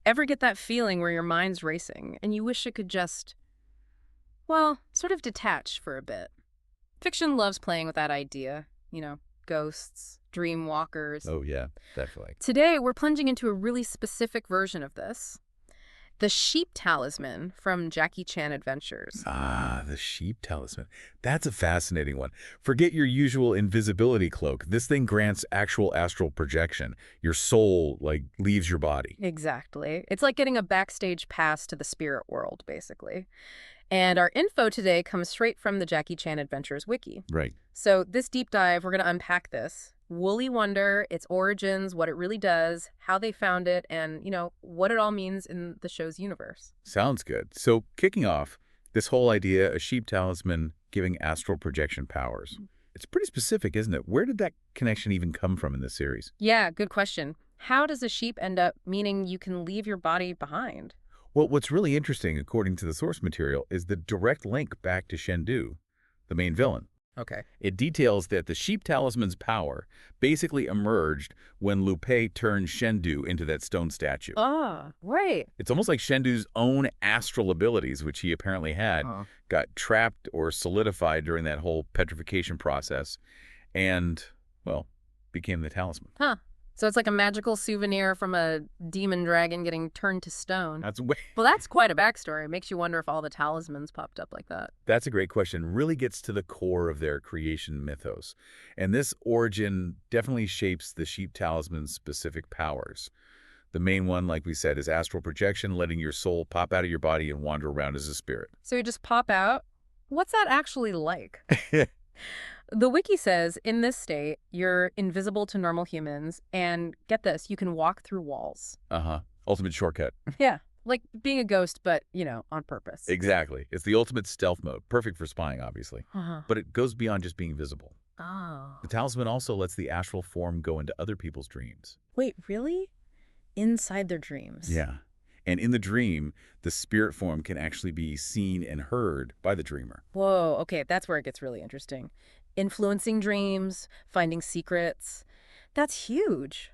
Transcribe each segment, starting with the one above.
Ever get that feeling where your mind's racing and you wish it could just, well, sort of detach for a bit? Fiction loves playing with that idea, ghosts, dream walkers. Oh, yeah, definitely. Today, we're plunging into a really specific version of this. The sheep talisman from Jackie Chan Adventures. Ah, the sheep talisman. That's a fascinating one. Forget your usual invisibility cloak. This thing grants actual astral projection. Your soul, leaves your body. Exactly. It's like getting a backstage pass to the spirit world, basically. And our info today comes straight from the Jackie Chan Adventures wiki. Right. So this deep dive, we're going to unpack this. Woolly Wonder, its origins, what it really does, how they found it, and, what it all means in the show's universe. Sounds good. So, kicking off, this whole idea, a sheep talisman giving astral projection powers. It's pretty specific, isn't it? Where did that connection even come from in this series? Yeah, good question. How does a sheep end up meaning you can leave your body behind? Well, what's really interesting, according to the source material, is the direct link back to Shendu, the main villain. Okay. It details that the sheep talisman's power basically emerged when Lu Pei turned Shendu into that stone statue. Ah, right. It's almost like Shendu's own astral abilities, which he apparently had, got trapped or solidified during that whole petrification process and, well, became the talisman. Huh. So it's like a magical souvenir from a demon dragon getting turned to stone. Well, that's quite a backstory. It makes you wonder if all the talismans popped up like that. That's a great question. Really gets to the core of their creation mythos. And this origin definitely shapes the sheep talisman's specific powers. The main one, like we said, is astral projection, letting your soul pop out of your body and wander around as a spirit. So you just pop out? What's that actually like? The wiki says, in this state, you're invisible to normal humans, and get this, you can walk through walls. Ultimate shortcut. Yeah, like being a ghost, but, on purpose. Exactly. It's the ultimate stealth mode. Perfect for spying, obviously. But it goes beyond just being visible. Oh. The talisman also lets the astral form go into other people's dreams. Wait, really? Inside their dreams? Yeah. And in the dream, the spirit form can actually be seen and heard by the dreamer. Whoa, okay, that's where it gets really interesting. Influencing dreams, finding secrets. That's huge.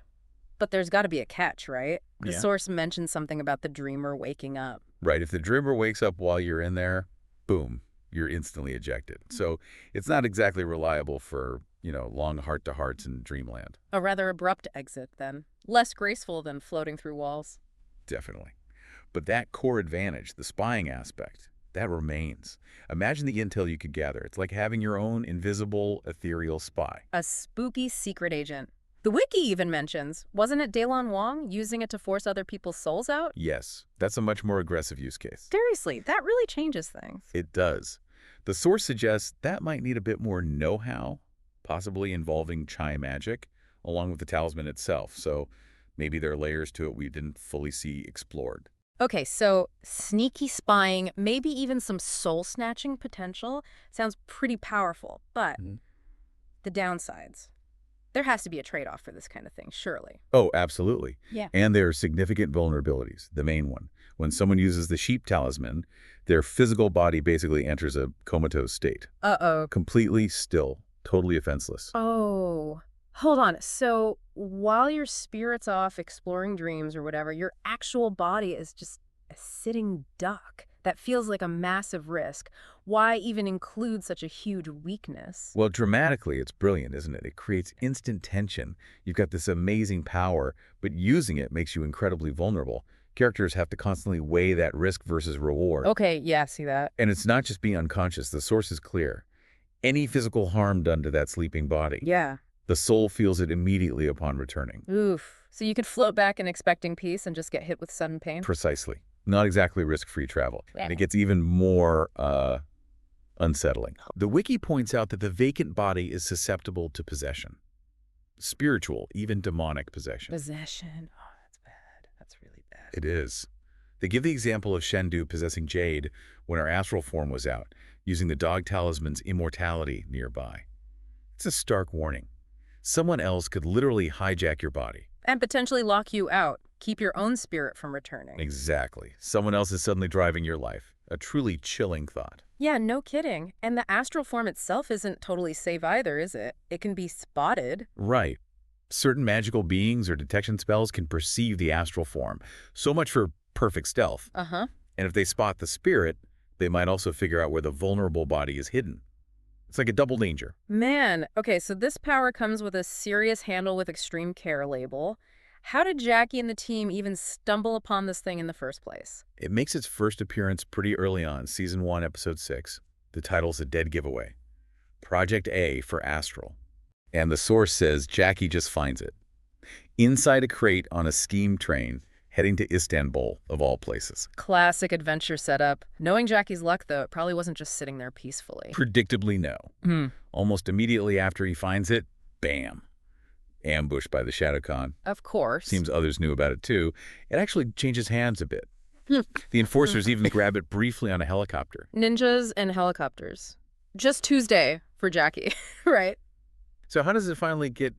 But there's got to be a catch, right? The source mentions something about the dreamer waking up. Right. If the dreamer wakes up while you're in there, boom, you're instantly ejected. So it's not exactly reliable for, long heart-to-hearts in dreamland. A rather abrupt exit, then. Less graceful than floating through walls. Definitely. But that core advantage, the spying aspect, that remains. Imagine the intel you could gather. It's like having your own invisible, ethereal spy. A spooky secret agent. The wiki even mentions, wasn't it Daylon Wong using it to force other people's souls out? Yes, that's a much more aggressive use case. Seriously, that really changes things. It does. The source suggests that might need a bit more know-how, possibly involving chai magic, along with the talisman itself. So maybe there are layers to it we didn't fully see explored. Okay, so sneaky spying, maybe even some soul-snatching potential, sounds pretty powerful. But the downsides. There has to be a trade-off for this kind of thing, surely. Oh, absolutely. Yeah. And there are significant vulnerabilities. The main one, when someone uses the sheep talisman, their physical body basically enters a comatose state. Uh-oh. Completely still, totally offenseless. Oh, hold on. So while your spirit's off exploring dreams or whatever, your actual body is just a sitting duck. That feels like a massive risk. Why even include such a huge weakness? Well, dramatically, it's brilliant, isn't it? It creates instant tension. You've got this amazing power, but using it makes you incredibly vulnerable. Characters have to constantly weigh that risk versus reward. Okay, yeah, see that. And it's not just being unconscious. The source is clear. Any physical harm done to that sleeping body, Yeah. the soul feels it immediately upon returning. Oof. So you could float back in expecting peace and just get hit with sudden pain? Precisely. Not exactly risk-free travel. And it gets even more unsettling. The wiki points out that the vacant body is susceptible to possession. Spiritual, even demonic possession. Possession. Oh, that's bad. That's really bad. It is. They give the example of Shendu possessing Jade when her astral form was out, using the dog talisman's immortality nearby. It's a stark warning. Someone else could literally hijack your body. And potentially lock you out. Keep your own spirit from returning. Exactly. Someone else is suddenly driving your life. A truly chilling thought. Yeah, no kidding. And the astral form itself isn't totally safe either, is it? It can be spotted. Right. Certain magical beings or detection spells can perceive the astral form. So much for perfect stealth. Uh-huh. And if they spot the spirit, they might also figure out where the vulnerable body is hidden. It's like a double danger. Man, okay, so this power comes with a serious handle with extreme care label. How did Jackie and the team even stumble upon this thing in the first place? It makes its first appearance pretty early on, Season 1, Episode 6. The title's a dead giveaway. Project A for Astral. And the source says Jackie just finds it. Inside a crate on a steam train, heading to Istanbul, of all places. Classic adventure setup. Knowing Jackie's luck, though, it probably wasn't just sitting there peacefully. Predictably, no. Hmm. Almost immediately after he finds it, bam. Ambushed by the Shadow Khan. Of course. Seems others knew about it too. It actually changes hands a bit. Hmm. The enforcers even grab it briefly on a helicopter. Ninjas and helicopters. Just Tuesday for Jackie, right? So how does it finally get,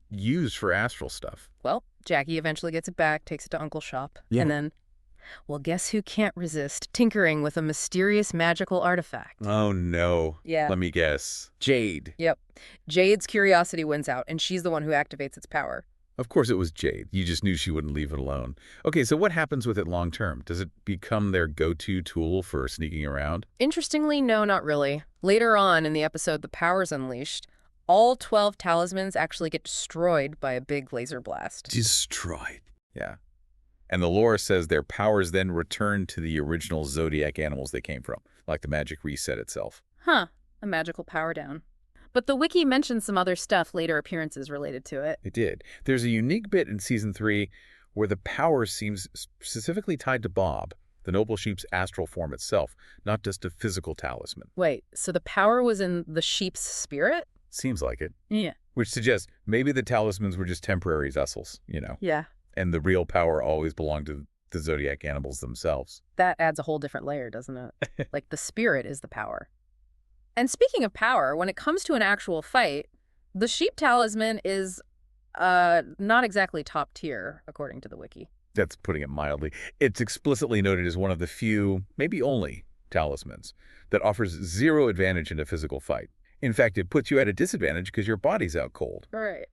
used for astral stuff? Well, Jackie eventually gets it back, takes it to Uncle's shop, Yeah. and then, well, guess who can't resist tinkering with a mysterious magical artifact? Oh, no. Yeah. Let me guess. Jade. Yep. Jade's curiosity wins out, and she's the one who activates its power. Of course it was Jade. You just knew she wouldn't leave it alone. Okay, so what happens with it long term? Does it become their go-to tool for sneaking around? Interestingly, no, not really. Later on in the episode The Power's Unleashed, all 12 talismans actually get destroyed by a big laser blast. Destroyed. Yeah. And the lore says their powers then return to the original Zodiac animals they came from, like the magic reset itself. Huh. A magical power down. But the wiki mentions some other stuff, later appearances related to it. It did. There's a unique bit in Season 3 where the power seems specifically tied to Bob, the noble sheep's astral form itself, not just a physical talisman. Wait, so the power was in the sheep's spirit? Seems like it. Yeah. Which suggests maybe the talismans were just temporary vessels, Yeah. and the real power always belonged to the Zodiac animals themselves. That adds a whole different layer, doesn't it? Like the spirit is the power. And speaking of power, when it comes to an actual fight, the sheep talisman is not exactly top tier, according to the wiki. That's putting it mildly. It's explicitly noted as one of the few, maybe only, talismans that offers zero advantage in a physical fight. In fact, it puts you at a disadvantage because your body's out cold. Right.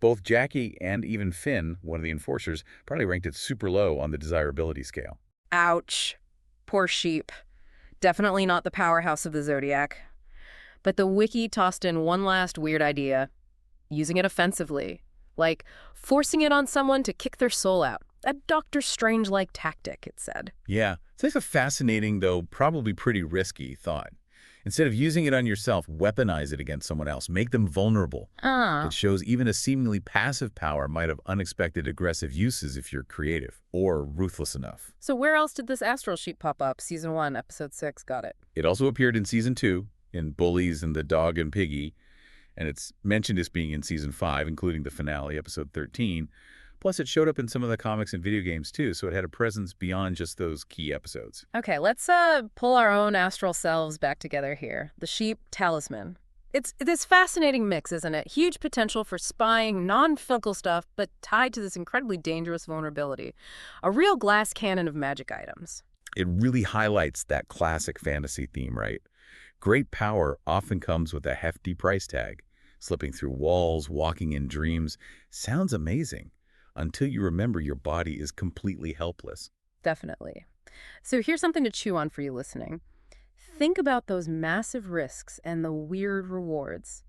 Both Jackie and even Finn, one of the enforcers, probably ranked it super low on the desirability scale. Ouch. Poor sheep. Definitely not the powerhouse of the Zodiac. But the wiki tossed in one last weird idea. Using it offensively. Like forcing it on someone to kick their soul out. A Doctor Strange-like tactic, it said. Yeah, it's like a fascinating, though probably pretty risky thought. Instead of using it on yourself, weaponize it against someone else. Make them vulnerable. It shows even a seemingly passive power might have unexpected aggressive uses if you're creative or ruthless enough. So where else did this astral sheep pop up? Season 1, Episode 6, got it. It also appeared in Season 2, in Bullies and the Dog and Piggy, and it's mentioned as being in Season 5, including the finale, Episode 13. Plus, it showed up in some of the comics and video games, too, so it had a presence beyond just those key episodes. Okay, let's pull our own astral selves back together here. The sheep talisman. It's this fascinating mix, isn't it? Huge potential for spying, non-physical stuff, but tied to this incredibly dangerous vulnerability. A real glass cannon of magic items. It really highlights that classic fantasy theme, right? Great power often comes with a hefty price tag. Slipping through walls, walking in dreams. Sounds amazing. Until you remember your body is completely helpless. Definitely. So here's something to chew on for you listening. Think about those massive risks and the weird rewards.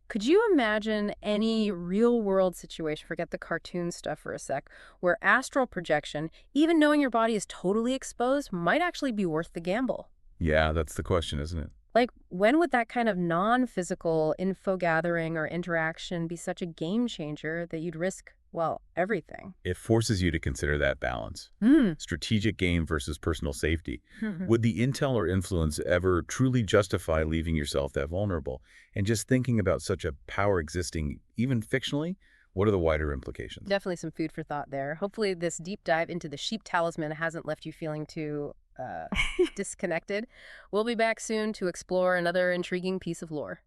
Could you imagine any real-world situation, forget the cartoon stuff for a sec, where astral projection, even knowing your body is totally exposed, might actually be worth the gamble? Yeah, that's the question, isn't it? Like, when would that kind of non-physical info gathering or interaction be such a game changer that you'd risk, well, everything? It forces you to consider that balance. Strategic gain versus personal safety. Would the intel or influence ever truly justify leaving yourself that vulnerable? And just thinking about such a power existing, even fictionally, what are the wider implications? Definitely some food for thought there. Hopefully this deep dive into the sheep talisman hasn't left you feeling too disconnected. We'll be back soon to explore another intriguing piece of lore.